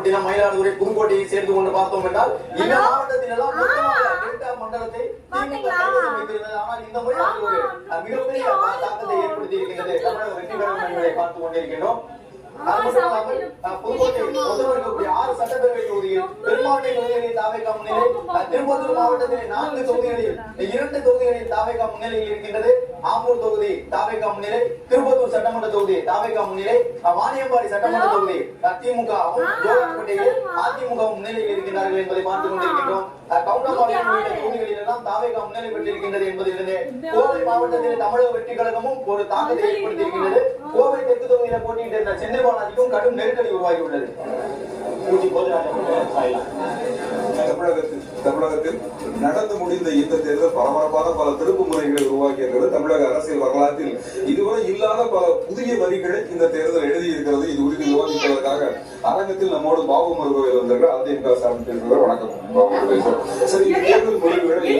நாகப்பட்டினம், மயிலாடுதுறை, புதுக்கோட்டையை சேர்ந்து கொண்டு பார்த்தோம் என்றால் இந்த மாவட்டத்தில் எல்லாம் டெல்டா மண்டலத்தை திமுக கைவசம் வைத்திருந்தது. ஆனால் இந்த முறை ஒரு மிகப்பெரிய தாக்கத்தை ஏற்படுத்தி இருக்கின்றது தமிழக வெற்றி கழகம் என்பதை பார்த்துக் கொண்டிருக்கின்றோம். புதுக்கோட்டை இருக்கக்கூடிய 6 சட்டப்பேரவை தொகுதியில் பெரும்பான்மை தொகுதிகளில் தாவேகா முன்னிலை, திருப்பத்தூர் மாவட்டத்தில் 4 தொகுதிகளில் 2 தொகுதிகளில் தாவேகா முன்னிலையில் இருக்கின்றது. ஆம்பூர் தொகுதி தாவேகா முன்னிலை, திருப்பத்தூர் சட்டமன்ற தொகுதி தாவேகா முன்னிலை, வாணியம்பாடி சட்டமன்ற தொகுதி திமுகவும் ஜோலார்பேட்டையில் அதிமுகவும் முன்னிலையில் இருக்கின்றார்கள் என்பதை பார்த்துக் கொண்டிருக்கின்றோம். கவுண்டம்பாடி உள்ளிட்ட தொகுதிகளில் எல்லாம் தாவேகா முன்னிலை பெற்றிருக்கின்றது என்பதிலிருந்து கோவை மாவட்டத்தில் தமிழக வெற்றி கழகமும் ஒரு தாக்கத்தை ஏற்படுத்தியிருக்கின்றது. கோவை தெற்கு தொகுதியில் போட்டியிட்டு இருந்த செந்தில் பாலாஜிக்கும் கடும் நெருக்கடி உருவாகியுள்ளது. தமிழகத்தில் நடந்து முடிந்த இந்த தேர்தல் பரபரப்பான பல திருப்பு முறைகளை உருவாக்கியிருக்கிறது. தமிழக அரசியல் வரலாற்றில் இதுவரை இல்லாத பல புதிய வரிகளை இந்த தேர்தல் எழுதியிருக்கிறது. இது குறித்து விவாதிப்பதற்காக அரங்கத்தில் நம்மோடு பாபு மருகோவில் வந்திருக்கிற அதிமுக சார்பில் வணக்கம். சரி, தேர்தல் முடிவுகளை